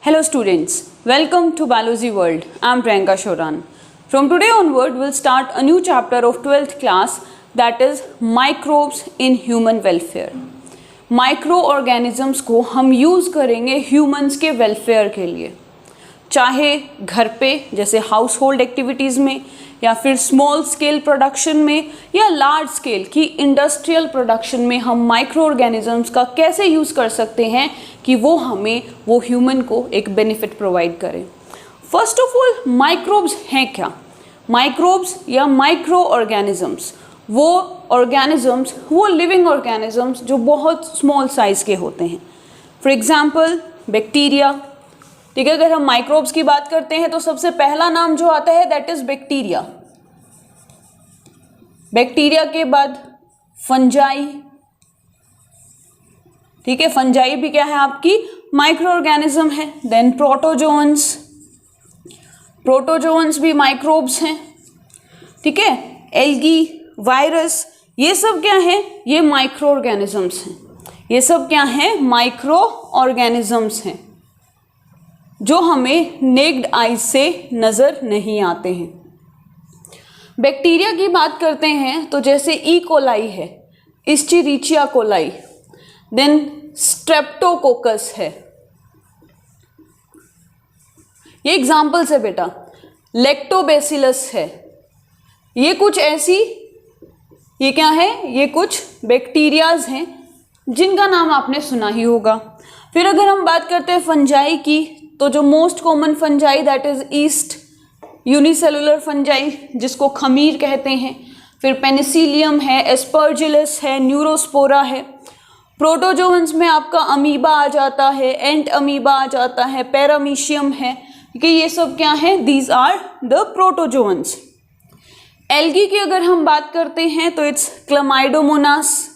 Hello students, welcome to Biology World. I am Priyanka Shoran. From today onward, we'll start a new chapter of 12th class, that is microbes in human welfare. Micro organisms को हम use करेंगे humans के welfare के लिए, चाहे घर पे जैसे हाउस होल्ड एक्टिविटीज़ में, या फिर स्मॉल स्केल प्रोडक्शन में, या लार्ज स्केल की इंडस्ट्रियल प्रोडक्शन में हम माइक्रो ऑर्गेनिजम्स का कैसे यूज़ कर सकते हैं कि वो हमें, वो ह्यूमन को एक बेनिफिट प्रोवाइड करें. फर्स्ट ऑफ ऑल, माइक्रोब्स हैं क्या? माइक्रोब्स या माइक्रो ऑर्गेनिजम्स वो लिविंग ऑर्गेनिजम्स जो बहुत स्मॉल साइज़ के होते हैं. For example bacteria. ठीक है, अगर हम माइक्रोब्स की बात करते हैं तो सबसे पहला नाम जो आता है दैट इज बैक्टीरिया. बैक्टीरिया के बाद फंजाई. ठीक है, फंजाई भी क्या है आपकी माइक्रो ऑर्गेनिज्म है. Then protozoans. प्रोटोजोन्स भी माइक्रोब्स हैं. ठीक है, एल्गी, वायरस, ये सब क्या है? ये माइक्रो ऑर्गेनिजम्स हैं. ये सब क्या है? माइक्रो ऑर्गेनिजम्स हैं जो हमें नेक्ड आइज से नज़र नहीं आते हैं. बैक्टीरिया की बात करते हैं तो जैसे ई कोलाई है, इस्चेरिचिया कोलाई, देन स्ट्रेप्टोकोकस है. ये एग्जाम्पल्स है बेटा. लैक्टोबैसिलस है. ये कुछ ऐसी, ये क्या है? ये कुछ बैक्टीरियाज हैं जिनका नाम आपने सुना ही होगा. फिर अगर हम बात करते हैं फंजाई की, तो जो most common fungi that is east unicellular fungi, जिसको खमीर कहते हैं. फिर पेनिसिलियम है, एस्परजिलस है, न्यूरोस्पोरा है. प्रोटोजोन्स में आपका अमीबा आ जाता है, एंट अमीबा आ जाता है, पैरामीशियम है. कि ये सब क्या है? These are the protozoans. Algae की अगर हम बात करते हैं तो इट्स क्लमाइडोमोनास.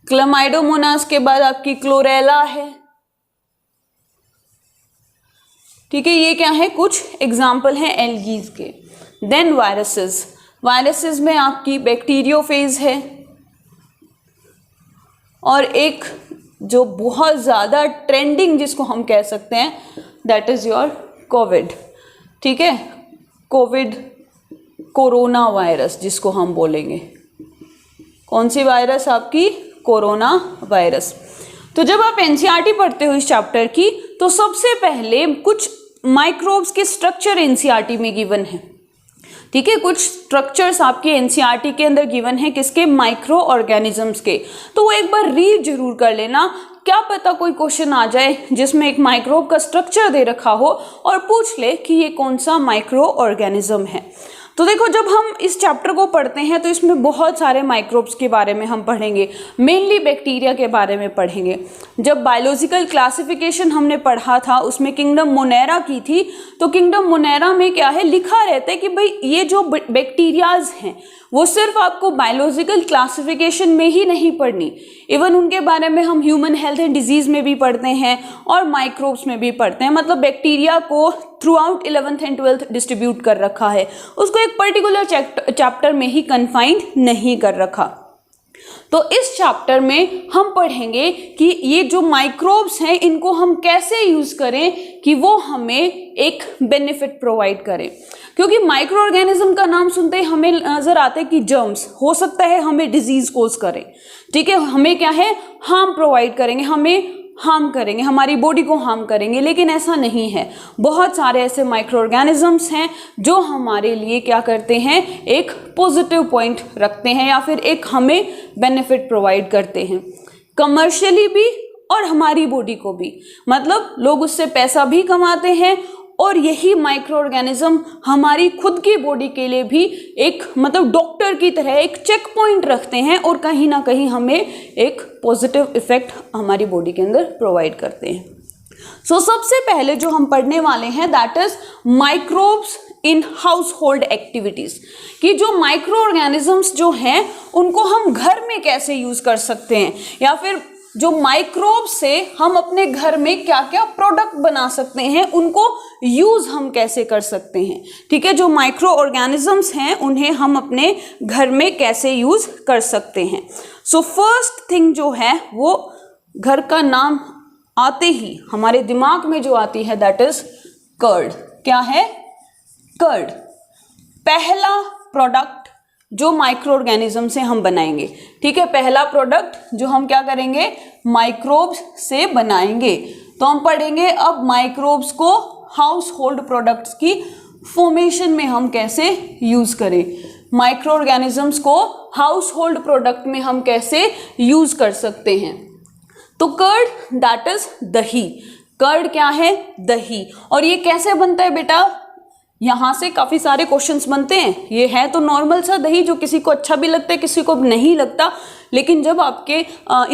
क्लमाइडोमोनास के बाद आपकी क्लोरेला है. ठीक है, ये क्या है? कुछ एग्जाम्पल हैं एल्गीज के. Then viruses. वायरसेस में आपकी बैक्टीरियोफेज है, और एक जो बहुत ज़्यादा ट्रेंडिंग जिसको हम कह सकते हैं दैट इज़ योर कोविड. ठीक है, कोविड, कोरोना वायरस जिसको हम बोलेंगे. कौन सी वायरस? आपकी कोरोना वायरस. तो जब आप एनसीईआरटी पढ़ते हो इस चैप्टर की, तो सबसे पहले कुछ माइक्रोब्स के स्ट्रक्चर एनसीईआरटी में गिवन है. ठीक है, कुछ स्ट्रक्चर्स आपके एनसीईआरटी के अंदर गिवन है. किसके? माइक्रो ऑर्गेनिजम्स के. तो वो एक बार रीड जरूर कर लेना, क्या पता कोई क्वेश्चन आ जाए जिसमें एक माइक्रोब का स्ट्रक्चर दे रखा हो और पूछ ले कि ये कौन सा माइक्रो ऑर्गेनिज्म है. तो देखो, जब हम इस चैप्टर को पढ़ते हैं तो इसमें बहुत सारे माइक्रोब्स के बारे में हम पढ़ेंगे. मेनली बैक्टीरिया के बारे में पढ़ेंगे. जब बायोलॉजिकल क्लासिफिकेशन हमने पढ़ा था उसमें किंगडम मोनेरा की थी, तो किंगडम मोनेरा में क्या है? लिखा रहता है कि भाई ये जो बैक्टीरियाज हैं वो सिर्फ आपको बायोलॉजिकल क्लासिफिकेशन में ही नहीं पढ़नी, इवन उनके बारे में हम ह्यूमन हेल्थ एंड डिजीज़ में भी पढ़ते हैं और माइक्रोब्स में भी पढ़ते हैं. मतलब बैक्टीरिया को through out 11th and 12th distribute कर रखा है, उसको एक पर्टिकुलर चैप्टर में ही कन्फाइंड नहीं कर रखा. तो इस चैप्टर में हम पढ़ेंगे कि ये जो माइक्रोब्स हैं इनको हम कैसे यूज़ करें कि वो हमें एक बेनिफिट प्रोवाइड करें. क्योंकि माइक्रो ऑर्गेनिज्म का नाम सुनते ही हमें नज़र आता है कि जर्म्स, हो सकता है हमें डिजीज कोज करें. ठीक है, हमें क्या है? हार्म प्रोवाइड करेंगे, हमें हार्म करेंगे, हमारी बॉडी को हार्म करेंगे. लेकिन ऐसा नहीं है. बहुत सारे ऐसे माइक्रो ऑर्गेनिजम्स हैं जो हमारे लिए क्या करते हैं? एक पॉजिटिव पॉइंट रखते हैं या फिर एक हमें बेनिफिट प्रोवाइड करते हैं, कमर्शियली भी और हमारी बॉडी को भी. मतलब लोग उससे पैसा भी कमाते हैं, और यही माइक्रो ऑर्गेनिज्म हमारी खुद की बॉडी के लिए भी एक मतलब डॉक्टर की तरह एक चेक पॉइंट रखते हैं और कहीं ना कहीं हमें एक पॉजिटिव इफेक्ट हमारी बॉडी के अंदर प्रोवाइड करते हैं. सो सबसे पहले जो हम पढ़ने वाले हैं that is microbes in house hold activities, कि जो माइक्रो ऑर्गेनिजम्स जो हैं उनको हम घर में कैसे यूज कर सकते हैं, या फिर जो माइक्रोब से हम अपने घर में क्या क्या प्रोडक्ट बना सकते हैं, उनको यूज हम कैसे कर सकते हैं. ठीक है, जो माइक्रो ऑर्गेनिजम्स हैं उन्हें हम अपने घर में कैसे यूज कर सकते हैं. सो फर्स्ट थिंग जो है वो घर का नाम आते ही हमारे दिमाग में जो आती है दैट इज कर्ड। क्या है? कर्ड। पहला प्रोडक्ट जो माइक्रो ऑर्गेनिज्म से हम बनाएंगे, ठीक है, पहला प्रोडक्ट जो हम क्या करेंगे, माइक्रोब्स से बनाएंगे। तो हम पढ़ेंगे अब माइक्रोब्स को हाउस होल्ड प्रोडक्ट्स की फॉर्मेशन में हम कैसे यूज करें, माइक्रो ऑर्गेनिजम्स को हाउस होल्ड प्रोडक्ट में हम कैसे यूज कर सकते हैं। तो कर्ड दैट इज दही। कर्ड क्या है? दही। और ये कैसे बनता है बेटा? यहाँ से काफी सारे क्वेश्चंस बनते हैं। ये है तो नॉर्मल सा दही जो किसी को अच्छा भी लगता है, किसी को नहीं लगता, लेकिन जब आपके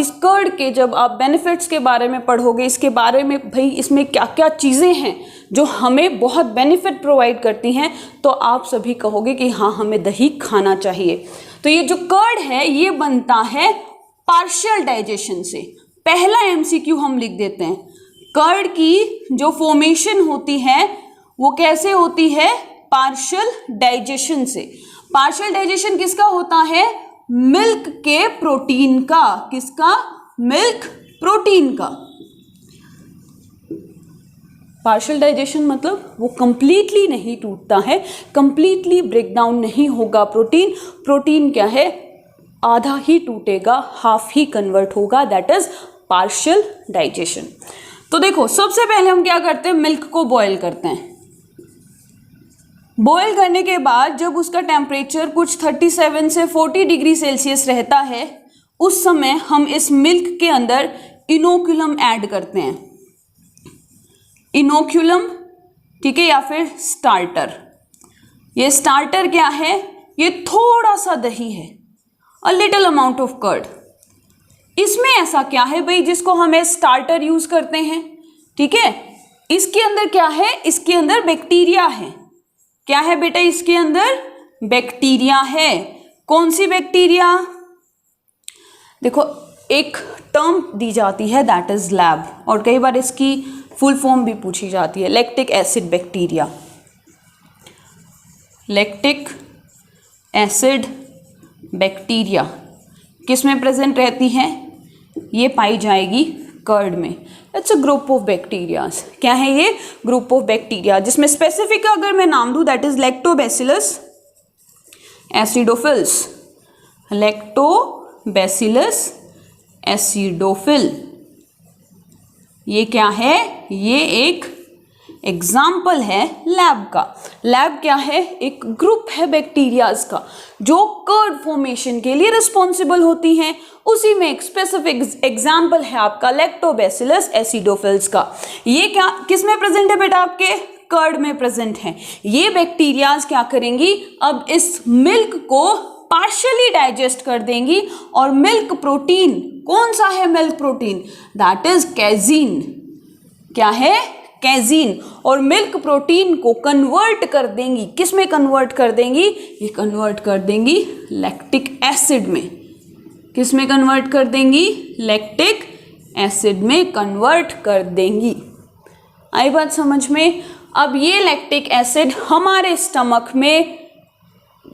इस कर्ड के जब आप बेनिफिट्स के बारे में पढ़ोगे, इसके बारे में भाई इसमें क्या क्या चीज़ें हैं जो हमें बहुत बेनिफिट प्रोवाइड करती हैं, तो आप सभी कहोगे कि हाँ हमें दही खाना चाहिए। तो ये जो कर्ड है ये बनता है पार्शियल डाइजेशन से। पहला एमसीक्यू हम लिख देते हैं, कर्ड की जो फॉर्मेशन होती है वो कैसे होती है? पार्शियल डाइजेशन से। पार्शियल डाइजेशन किसका होता है? मिल्क के प्रोटीन का। किसका? मिल्क प्रोटीन का। पार्शियल डाइजेशन मतलब वो कंप्लीटली नहीं टूटता है, कंप्लीटली ब्रेक डाउन नहीं होगा प्रोटीन। प्रोटीन क्या है? आधा ही टूटेगा, हाफ ही कन्वर्ट होगा, दैट इज पार्शियल डाइजेशन। तो देखो सबसे पहले हम क्या करते हैं, मिल्क को बॉयल करते हैं। बॉयल करने के बाद जब उसका टेम्परेचर कुछ 37 से 40 डिग्री सेल्सियस रहता है, उस समय हम इस मिल्क के अंदर इनोक्यूलम ऐड करते हैं। इनोक्यूलम, ठीक है, या फिर स्टार्टर। ये स्टार्टर क्या है? ये थोड़ा सा दही है, a little amount of curd. इसमें ऐसा क्या है भाई जिसको हम एज स्टार्टर यूज करते हैं, ठीक है। इसके अंदर क्या है? इसके अंदर बैक्टीरिया है। क्या है बेटा? इसके अंदर बैक्टीरिया है। कौन सी बैक्टीरिया? देखो एक टर्म दी जाती है दैट इज लैब, और कई बार इसकी फुल फॉर्म भी पूछी जाती है, lactic acid bacteria. Lactic acid bacteria किस में प्रेजेंट रहती है? ये पाई जाएगी कर्ड में। It's a group of bacterias. क्या है ये? ग्रुप ऑफ बैक्टीरिया, जिसमें स्पेसिफिक अगर मैं नाम दूं that is lactobacillus acidophils. Lactobacillus acidophil, ये क्या है? ये एक एग्जाम्पल है लैब का। लैब क्या है? एक ग्रुप है बैक्टीरियाज का जो कर्ड फॉर्मेशन के लिए रिस्पॉन्सिबल होती हैं। उसी में एक स्पेसिफिक एग्जाम्पल है आपका लैक्टोबैसिलस एसिडोफिल्स का। ये क्या किस में प्रेजेंट है बेटा? आपके कर्ड में प्रेजेंट है। ये बैक्टीरियाज क्या करेंगी? अब इस मिल्क को पार्शियली डाइजेस्ट कर देंगी, और मिल्क प्रोटीन, कौन सा है milk protein? That is casein. क्या है? कैजीन। और मिल्क प्रोटीन को कन्वर्ट कर देंगी, किस में कन्वर्ट कर देंगी? ये कन्वर्ट कर देंगी लैक्टिक एसिड में। किस में कन्वर्ट कर देंगी? लैक्टिक एसिड में कन्वर्ट कर देंगी। आई बात समझ में? अब ये लैक्टिक एसिड हमारे स्टमक में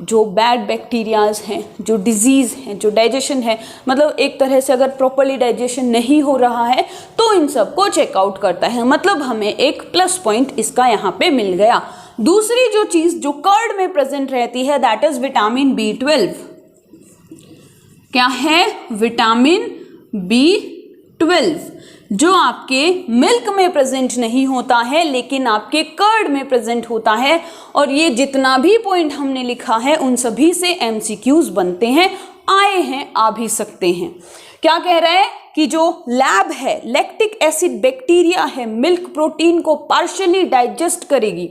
जो बैड बैक्टीरियाज हैं, जो डिजीज़ हैं, जो डाइजेशन है, मतलब एक तरह से अगर प्रॉपरली डाइजेशन नहीं हो रहा है तो इन सबको चेकआउट करता है। मतलब हमें एक प्लस पॉइंट इसका यहाँ पे मिल गया। दूसरी जो चीज़ जो कर्ड में प्रेजेंट रहती है दैट इज विटामिन B12। क्या है? विटामिन B12, जो आपके मिल्क में प्रेजेंट नहीं होता है लेकिन आपके कर्ड में प्रेजेंट होता है। और ये जितना भी पॉइंट हमने लिखा है उन सभी से एमसीक्यूज बनते हैं, आए हैं, आ भी सकते हैं। क्या कह रहा है कि जो लैब है, लैक्टिक एसिड बैक्टीरिया है, मिल्क प्रोटीन को पार्शियली डाइजेस्ट करेगी,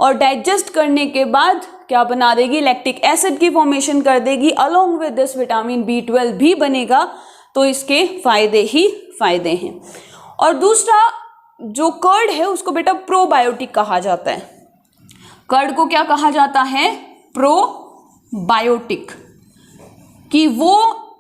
और डाइजेस्ट करने के बाद क्या बना देगी? लैक्टिक एसिड की फॉर्मेशन कर देगी। Along with this vitamin B12 भी बनेगा। तो इसके फायदे ही फायदे हैं। और दूसरा जो कर्ड है उसको बेटा प्रोबायोटिक कहा जाता है। कर्ड को क्या कहा जाता है? प्रोबायोटिक। कि वो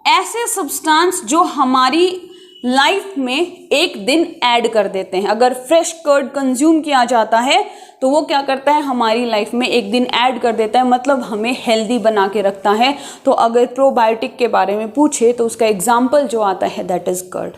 ऐसे सब्सटेंस जो हमारी लाइफ में एक दिन ऐड कर देते हैं। अगर फ्रेश कर्ड कंज्यूम किया जाता है तो वो क्या करता है? हमारी लाइफ में एक दिन ऐड कर देता है, मतलब हमें हेल्दी बना के रखता है। तो अगर प्रोबायोटिक के बारे में पूछे तो उसका एग्जाम्पल जो आता है दैट इज कर्ड।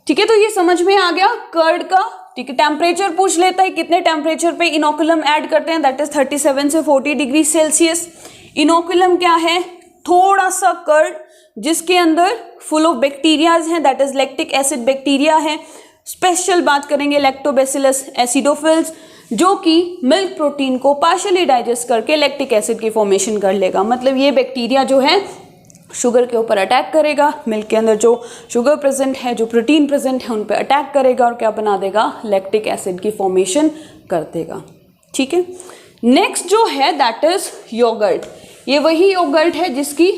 ठीक है, तो ये समझ में आ गया कर्ड का। ठीक है, टेम्परेचर पूछ लेता है, कितने टेम्परेचर पे इनोकुलम ऐड करते हैं, दैट इज 37 से 40 डिग्री सेल्सियस। इनोकुलम क्या है, थोड़ा सा कर्ड जिसके अंदर फुल ऑफ बैक्टीरियाज हैं, that is lactic acid bacteria है। स्पेशल बात करेंगे लैक्टोबैसिलस एसिडोफिल्स, जो कि मिल्क प्रोटीन को पार्शियली डाइजेस्ट करके लैक्टिक एसिड की फॉर्मेशन कर लेगा। मतलब ये बैक्टीरिया जो है शुगर के ऊपर अटैक करेगा, मिल्क के अंदर जो शुगर प्रेजेंट है, जो प्रोटीन प्रेजेंट है, उन पे अटैक करेगा और क्या बना देगा, लैक्टिक एसिड की फॉर्मेशन कर देगा। ठीक है, नेक्स्ट जो है दैट इज योगर्ट। ये वही योगर्ट है जिसकी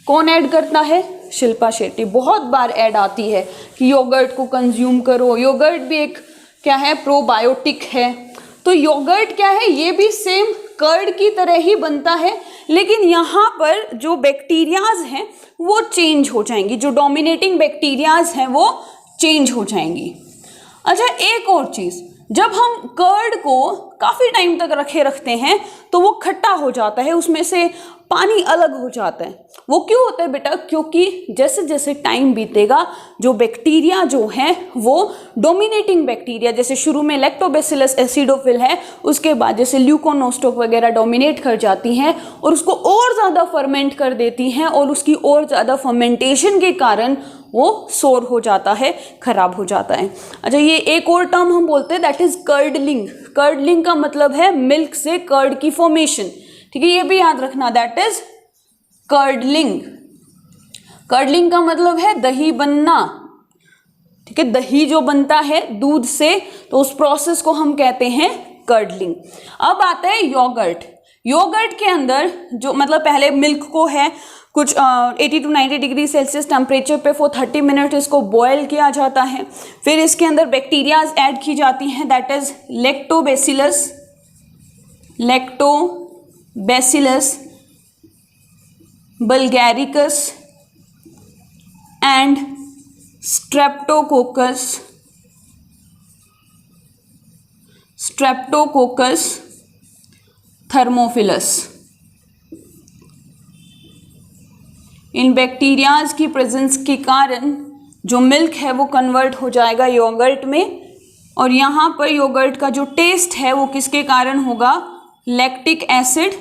कौन ऐड करता है, शिल्पा शेट्टी। बहुत बार ऐड आती है कि योगर्ट को कंज्यूम करो। योगर्ट भी एक क्या है, प्रोबायोटिक है। तो योगर्ट क्या है, ये भी सेम कर्ड की तरह ही बनता है, लेकिन यहाँ पर जो बैक्टीरियाज हैं वो चेंज हो जाएंगी, जो डोमिनेटिंग बैक्टीरियाज हैं वो चेंज हो जाएंगी। अच्छा, एक और चीज़, जब हम कर्ड को काफ़ी टाइम तक रखते हैं तो वो खट्टा हो जाता है, उसमें से पानी अलग हो जाता है। वो क्यों होता है बेटा, क्योंकि जैसे जैसे टाइम बीतेगा जो बैक्टीरिया जो हैं वो डोमिनेटिंग बैक्टीरिया, जैसे शुरू में लैक्टोबैसिलस एसिडोफिल है, उसके बाद जैसे ल्यूकोनोस्टोक वगैरह डोमिनेट कर जाती हैं और उसको और ज़्यादा फर्मेंट कर देती हैं, और उसकी और ज़्यादा फर्मेंटेशन के कारण वो सोर हो जाता है, खराब हो जाता है। अच्छा, ये एक और टर्म हम बोलते हैं दैट इज कर्डलिंग। कर्डलिंग का मतलब है मिल्क से कर्ड की फॉर्मेशन। ठीक है, ये भी याद रखना, दैट इज कर्डलिंग। कर्डलिंग का मतलब है दही बनना। ठीक है, दही जो बनता है दूध से, तो उस प्रोसेस को हम कहते हैं कर्डलिंग। अब आता है योगर्ट। योगर्ट के अंदर जो मतलब पहले मिल्क को है कुछ 80 to 90 डिग्री सेल्सियस टेम्परेचर पे फॉर 30 मिनट इसको बॉयल किया जाता है। फिर इसके अंदर बैक्टीरियाज ऐड की जाती हैं, that is lactobacillus bulgaricus and streptococcus thermophilus. इन बैक्टीरियाज की प्रेजेंस के कारण जो मिल्क है वो कन्वर्ट हो जाएगा योगर्ट में, और यहाँ पर योगर्ट का जो टेस्ट है वो किसके कारण होगा, लैक्टिक एसिड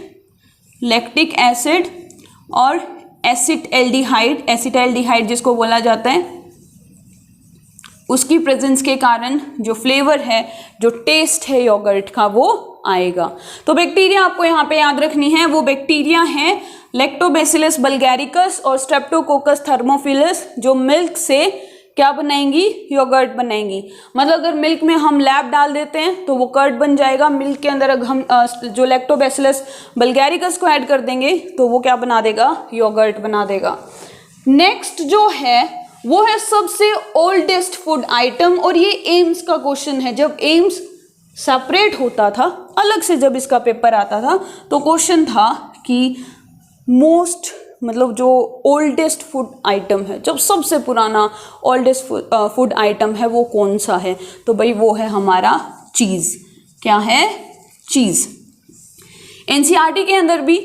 और एसिटाल्डिहाइड जिसको बोला जाता है, उसकी प्रेजेंस के कारण जो फ्लेवर है, जो टेस्ट है योगर्ट का वो आएगा। तो बैक्टीरिया आपको यहाँ पे याद रखनी है, वो बैक्टीरिया हैं लैक्टोबैसिलस बल्गैरिकस और स्ट्रेप्टोकोकस थर्मोफिलस, जो मिल्क से क्या बनाएंगी, योगर्ट बनाएंगी। मतलब अगर मिल्क में हम लैब डाल देते हैं तो वो कर्ड बन जाएगा। मिल्क के अंदर अगर हम जो लैक्टोबैसिलस बल्गैरिकस को ऐड कर देंगे तो वो क्या बना देगा, योगर्ट बना देगा। नेक्स्ट जो है वो है सबसे ओल्डेस्ट फूड आइटम, और ये एम्स का क्वेश्चन है। जब एम्स सेपरेट होता था, अलग से जब इसका पेपर आता था, तो क्वेश्चन था कि मोस्ट मतलब जो ओल्डेस्ट फूड आइटम है, जब सबसे पुराना ओल्डेस्ट फूड आइटम है वो कौन सा है, तो भाई वो है हमारा चीज़। क्या है, चीज़। एनसीईआरटी के अंदर भी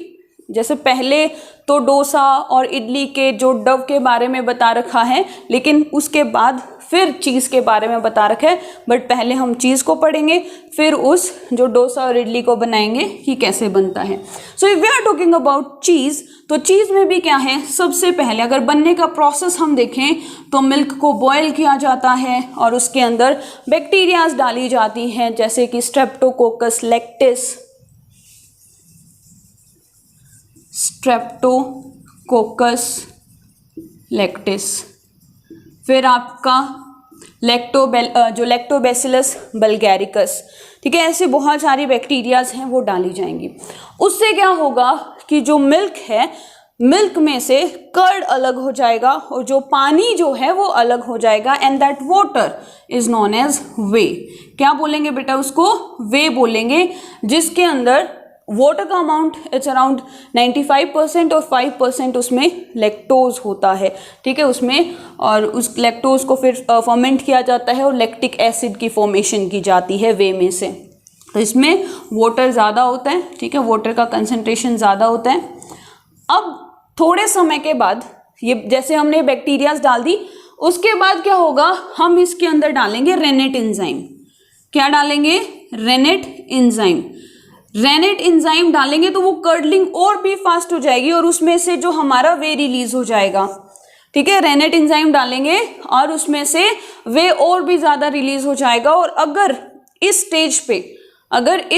जैसे पहले तो डोसा और इडली के जो डव के बारे में बता रखा है, लेकिन उसके बाद फिर चीज़ के बारे में बता रखा है। बट पहले हम चीज़ को पढ़ेंगे, फिर उस जो डोसा और इडली को बनाएंगे कि कैसे बनता है। So if we are talking about cheese, तो चीज़ में भी क्या है, सबसे पहले अगर बनने का प्रोसेस हम देखें तो मिल्क को बॉयल किया जाता है और उसके अंदर बैक्टीरियाज डाली जाती हैं, जैसे कि स्ट्रेप्टोकोकस लैक्टिस, फिर आपका लैक्टोबैसिलस बल्गैरिकस। ठीक है, ऐसे बहुत सारी बैक्टीरियाज हैं वो डाली जाएंगी। उससे क्या होगा कि जो मिल्क है, मिल्क में से कर्ड अलग हो जाएगा और जो पानी जो है वो अलग हो जाएगा, and that water is known as whey. क्या बोलेंगे बेटा उसको, वे बोलेंगे, जिसके अंदर वाटर का अमाउंट इट्स अराउंड 95% और 5% उसमें लैक्टोज होता है। ठीक है, उसमें, और उस लैक्टोज को फिर फर्मेंट किया जाता है और लैक्टिक एसिड की फॉर्मेशन की जाती है वे में से। तो इसमें वाटर ज़्यादा होता है। ठीक है, वाटर का कंसंट्रेशन ज़्यादा होता है। अब थोड़े समय के बाद ये जैसे हमने बैक्टीरियाज डाल दी, उसके बाद क्या होगा, हम इसके अंदर डालेंगे रेनेट एंजाइम। क्या डालेंगे, रेनेट एंजाइम। रेनेट एंजाइम डालेंगे तो वो कर्डलिंग और भी फास्ट हो जाएगी और उसमें से जो हमारा वे रिलीज हो जाएगा। ठीक है, रेनेट एंजाइम डालेंगे और उसमें से वे और भी ज्यादा रिलीज हो जाएगा। और अगर इस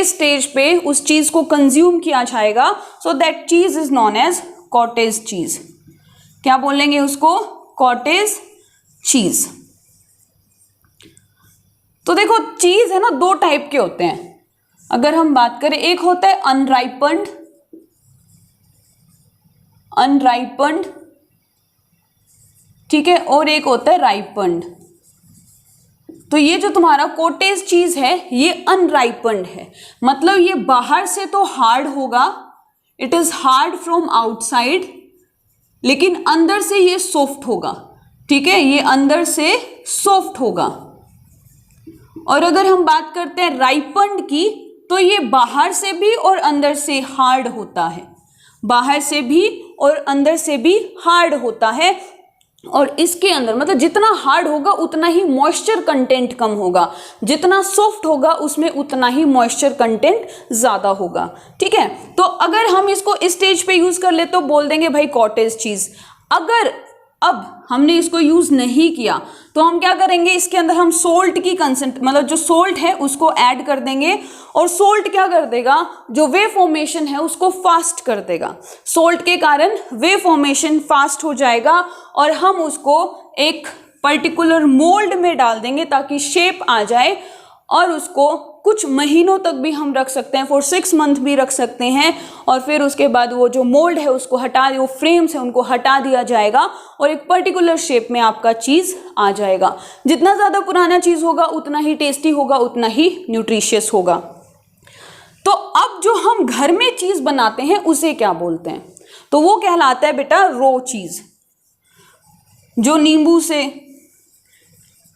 स्टेज पे उस चीज को कंज्यूम किया जाएगा, so that cheese is known as cottage cheese. क्या बोलेंगे उसको, कॉटेज चीज। तो देखो चीज है ना, दो टाइप के होते हैं। अगर हम बात करें, एक होता है अनराइपन्ड, ठीक है, और एक होता है राइपन्ड। तो ये जो तुम्हारा कॉटेज चीज है ये अनराइपन्ड है, मतलब ये बाहर से तो हार्ड होगा, it is hard from outside, लेकिन अंदर से ये सॉफ्ट होगा। ठीक है, ये अंदर से सॉफ्ट होगा। और अगर हम बात करते हैं राइपन्ड की, तो ये बाहर से भी और अंदर से हार्ड होता है, बाहर से भी और अंदर से भी हार्ड होता है। और इसके अंदर मतलब जितना हार्ड होगा उतना ही मॉइस्चर कंटेंट कम होगा, जितना सॉफ्ट होगा उसमें उतना ही मॉइस्चर कंटेंट ज्यादा होगा। ठीक है, तो अगर हम इसको इस स्टेज पे यूज कर ले तो बोल देंगे भाई कॉटेज चीज। अगर अब हमने इसको यूज नहीं किया तो हम क्या करेंगे, इसके अंदर हम सोल्ट की मतलब जो सोल्ट है उसको ऐड कर देंगे, और सोल्ट क्या कर देगा, जो वे फॉर्मेशन है उसको फास्ट कर देगा। सोल्ट के कारण वे फॉर्मेशन फास्ट हो जाएगा और हम उसको एक पर्टिकुलर मोल्ड में डाल देंगे ताकि शेप आ जाए, और उसको कुछ महीनों तक भी हम रख सकते हैं, फॉर 6 मंथ भी रख सकते हैं। और फिर उसके बाद वो जो मोल्ड है उसको हटा, वो फ्रेम्स है उनको हटा दिया जाएगा और एक पर्टिकुलर शेप में आपका चीज आ जाएगा। जितना ज्यादा पुराना चीज होगा उतना ही टेस्टी होगा, उतना ही न्यूट्रिशियस होगा। तो अब जो हम घर में चीज बनाते हैं उसे क्या बोलते हैं, तो वो कहलाता है बेटा रो चीज, जो नींबू से,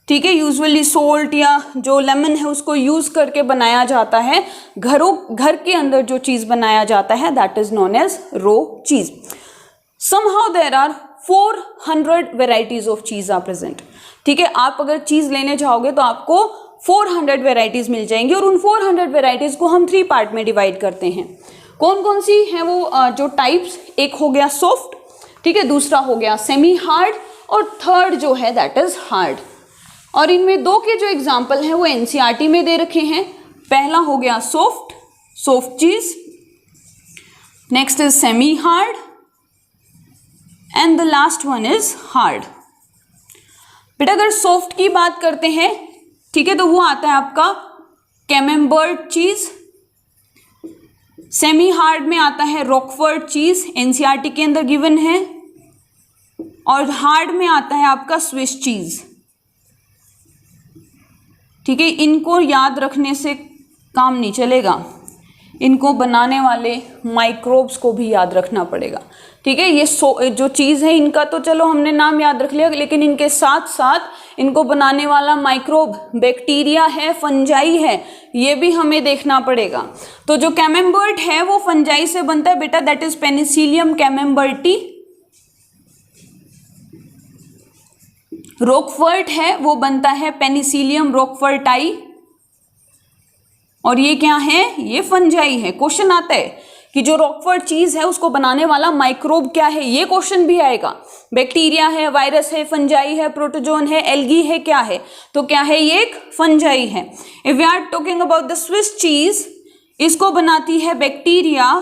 ठीक है, यूजुअली सोल्ट या जो लेमन है उसको यूज करके बनाया जाता है। घर के अंदर जो चीज बनाया जाता है that is known as raw cheese. Somehow there are 400 varieties of cheese are present. ठीक है, आप अगर चीज लेने जाओगे तो आपको 400 वेराइटीज मिल जाएंगी, और उन 400 वेराइटीज को हम 3 पार्ट में डिवाइड करते हैं। कौन कौन सी है वो जो टाइप्स, एक हो गया सॉफ्ट, ठीक है, दूसरा हो गया सेमी हार्ड, और थर्ड जो है दैट इज हार्ड। और इनमें 2 के जो एग्जाम्पल हैं वो एनसीईआरटी में दे रखे हैं। पहला हो गया सॉफ्ट चीज, next is semi hard, and the last one is hard. बेटा अगर सॉफ्ट की बात करते हैं, ठीक है, तो वो आता है आपका कैमेम्बर्ट चीज, सेमी हार्ड में आता है रॉकफोर्ट चीज, एनसीईआरटी के अंदर गिवन है, और हार्ड में आता है आपका स्विस चीज। ठीक है, इनको याद रखने से काम नहीं चलेगा, इनको बनाने वाले माइक्रोब्स को भी याद रखना पड़ेगा। ठीक है, ये जो चीज़ है इनका तो चलो हमने नाम याद रख लिया, लेकिन इनके साथ साथ इनको बनाने वाला माइक्रोब बैक्टीरिया है, फंजाई है, ये भी हमें देखना पड़ेगा। तो जो कैमेम्बर्ट है वो फंजाई से बनता है बेटा, दैट इज पेनिसिलियम कैमेम्बर्टी। रॉकफोर्ट है वो बनता है पेनिसिलियम रॉकफोर्टाई, और ये क्या है, ये फंजाई है। क्वेश्चन आता है कि जो रॉकफोर्ट चीज है उसको बनाने वाला माइक्रोब क्या है, ये क्वेश्चन भी आएगा। बैक्टीरिया है, वायरस है, फंजाई है, प्रोटोजोन है, एल्गी है, क्या है, तो क्या है, ये एक फंजाई है। If we are talking about the Swiss cheese, इसको बनाती है बैक्टीरिया,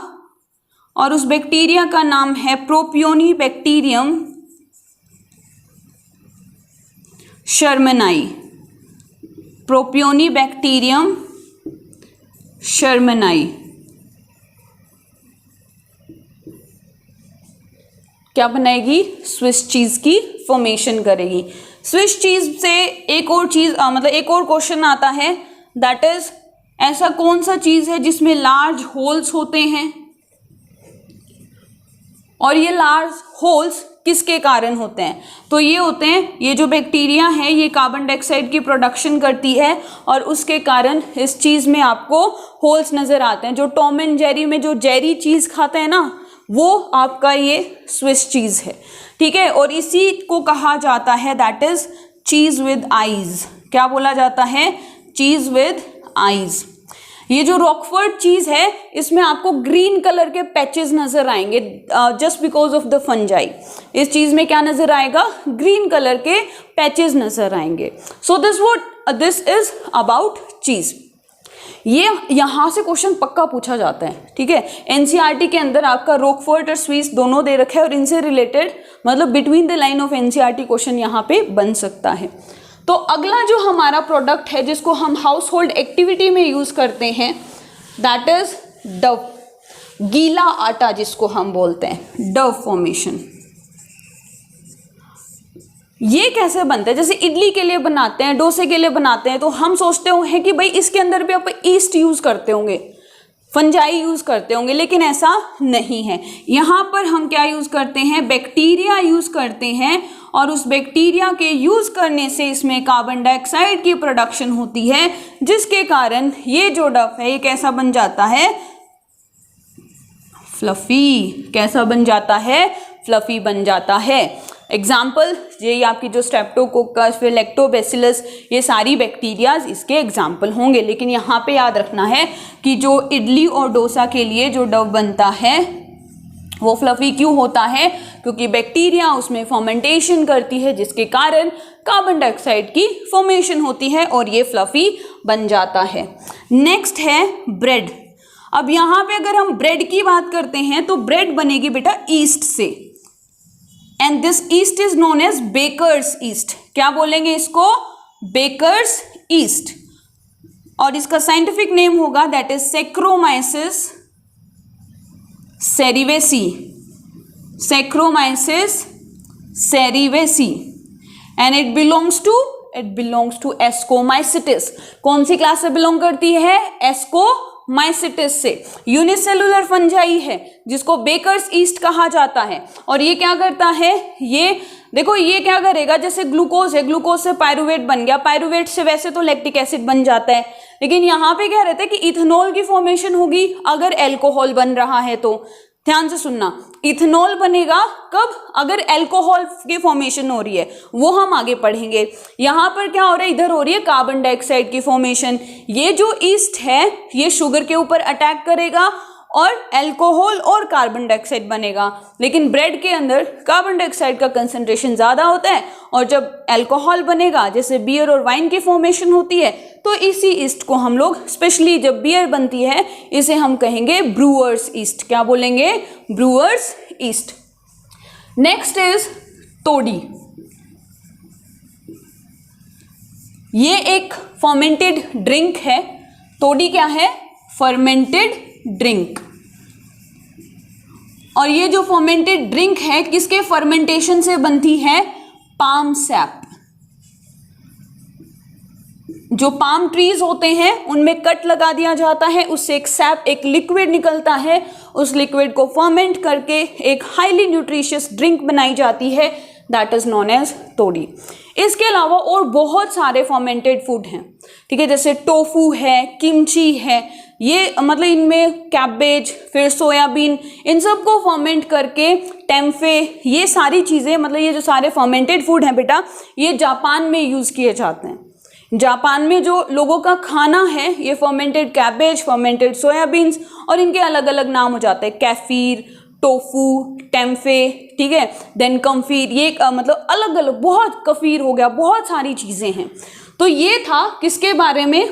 और उस बैक्टीरिया का नाम है प्रोपियोनी बैक्टीरियम शर्मनाई, प्रोपियोनी बैक्टीरियम शर्मनाई। क्या बनाएगी, स्विस चीज की फॉर्मेशन करेगी। स्विस चीज से एक और चीज मतलब एक और क्वेश्चन आता है, दैट इज ऐसा कौन सा चीज है जिसमें लार्ज होल्स होते हैं, और ये लार्ज होल्स किसके कारण होते हैं, तो ये होते हैं, ये जो बैक्टीरिया है ये कार्बन डाइऑक्साइड की प्रोडक्शन करती है, और उसके कारण इस चीज में आपको होल्स नजर आते हैं। जो टॉम एंड जेरी में जो जेरी चीज खाते हैं ना, वो आपका ये स्विस चीज़ है, ठीक है। और इसी को कहा जाता है that is cheese with eyes. क्या बोला जाता है? चीज़ विद आईज। ये जो रॉकफोर्ड चीज है इसमें आपको ग्रीन कलर के पैचेस नजर आएंगे just because of the fungi. इस चीज में क्या नजर आएगा? ग्रीन कलर के पैचेस नजर आएंगे। सो दिस इज अबाउट चीज। ये यहाँ से क्वेश्चन पक्का पूछा जाता है, ठीक है। एनसीईआरटी के अंदर आपका रॉकफोर्ड और स्विस दोनों दे रखे हैं और इनसे रिलेटेड मतलब between the line of NCERT question यहाँ पे बन सकता है। तो अगला जो हमारा प्रोडक्ट है जिसको हम हाउस होल्ड एक्टिविटी में यूज करते हैं दैट इज डव, गीला आटा जिसको हम बोलते हैं, डव फॉर्मेशन। ये कैसे बनता है? जैसे इडली के लिए बनाते हैं, डोसे के लिए बनाते हैं, तो हम सोचते हैं कि भाई इसके अंदर भी आप ईस्ट यूज करते होंगे, फंजाई यूज करते होंगे, लेकिन ऐसा नहीं है। यहाँ पर हम क्या यूज करते हैं? बैक्टीरिया यूज करते हैं और उस बैक्टीरिया के यूज करने से इसमें कार्बन डाइऑक्साइड की प्रोडक्शन होती है, जिसके कारण ये जो डफ है ये कैसा बन जाता है? फ्लफी। कैसा बन जाता है? फ्लफी बन जाता है। एग्जाम्पल ये आपकी जो स्ट्रेप्टोकोकस, फिर लैक्टोबैसिलस, ये सारी बैक्टीरियाज इसके एग्जाम्पल होंगे। लेकिन यहाँ पे याद रखना है कि जो इडली और डोसा के लिए जो डव बनता है वो फ्लफी क्यों होता है? क्योंकि बैक्टीरिया उसमें फर्मेंटेशन करती है, जिसके कारण कार्बन डाइऑक्साइड की फॉर्मेशन होती है और ये फ्लफी बन जाता है। नेक्स्ट है ब्रेड। अब यहाँ पे अगर हम ब्रेड की बात करते हैं तो ब्रेड बनेगी बेटा ईस्ट से, and this yeast is known as bakers yeast. क्या बोलेंगे इसको? Bakers yeast. और इसका साइंटिफिक नेम होगा that is saccharomyces cerevisiae, saccharomyces cerevisiae, and it belongs to ascomycetes. कौन सी क्लास से बिलोंग करती है? एस्कोमाइसिटिस से। यूनिसेलुलर फंजाई है जिसको बेकर्स ईस्ट कहा जाता है। और ये क्या करता है? ये देखो ये क्या करेगा, जैसे ग्लूकोज है, ग्लूकोज से पायरुवेट बन गया, पायरुवेट से वैसे तो लैक्टिक एसिड बन जाता है, लेकिन यहाँ पे क्या रहता है कि इथेनॉल की फॉर्मेशन होगी अगर अल्कोहल बन रहा है तो। ध्यान से सुनना, इथेनॉल बनेगा कब? अगर अल्कोहल की फॉर्मेशन हो रही है, वो हम आगे पढ़ेंगे। यहाँ पर क्या हो रहा है? इधर हो रही है कार्बन डाइऑक्साइड की फॉर्मेशन। ये जो ईस्ट है ये शुगर के ऊपर अटैक करेगा और अल्कोहल और कार्बन डाइऑक्साइड बनेगा। लेकिन ब्रेड के अंदर कार्बन डाइऑक्साइड का कंसंट्रेशन ज़्यादा होता है और जब अल्कोहल बनेगा, जैसे बियर और वाइन की फॉर्मेशन होती है, तो इसी ईस्ट को हम लोग स्पेशली जब बियर बनती है इसे हम कहेंगे ब्रूअर्स ईस्ट। क्या बोलेंगे? Brewers yeast. नेक्स्ट इज तोड़ी। ये एक फर्मेंटेड ड्रिंक है। तोड़ी क्या है? Fermented drink. और ये जो फर्मेंटेड ड्रिंक है किसके फर्मेंटेशन से बनती है? Palm SAP. जो पाम ट्रीज होते हैं उनमें कट लगा दिया जाता है, उससे एक सैप, एक लिक्विड निकलता है। उस लिक्विड को फर्मेंट करके एक हाईली न्यूट्रिशियस ड्रिंक बनाई जाती है, दैट इज नोन एज तोड़ी। इसके अलावा और बहुत सारे फर्मेंटेड फूड हैं, ठीक है, जैसे टोफू है, किमची है, ये मतलब इनमें कैबेज, फिर सोयाबीन, इन सब को फर्मेंट करके टेम्फे, ये सारी चीज़ें मतलब ये जो सारे फर्मेंटेड फूड हैं बेटा, ये जापान में यूज़ किए जाते हैं। जापान में जो लोगों का खाना है ये फर्मेंटेड कैबेज, फर्मेंटेड सोयाबीन्स और इनके अलग अलग नाम हो जाते हैं, कैफीर, टोफू, टेम्फे, ठीक है, देन कम्फीर, ये मतलब अलग अलग बहुत, कफीर हो गया, बहुत सारी चीज़ें हैं। तो ये था किसके बारे में?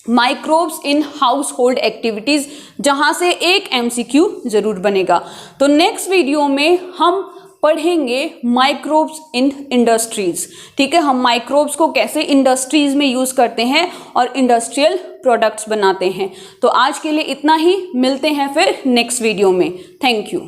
Microbes in house hold activities, जहाँ से एक MCQ ज़रूर बनेगा। तो नेक्स्ट वीडियो में हम पढ़ेंगे माइक्रोब्स इन इंडस्ट्रीज, ठीक है, हम माइक्रोब्स को कैसे इंडस्ट्रीज में यूज़ करते हैं और इंडस्ट्रियल प्रोडक्ट्स बनाते हैं। तो आज के लिए इतना ही, मिलते हैं फिर नेक्स्ट वीडियो में। Thank you.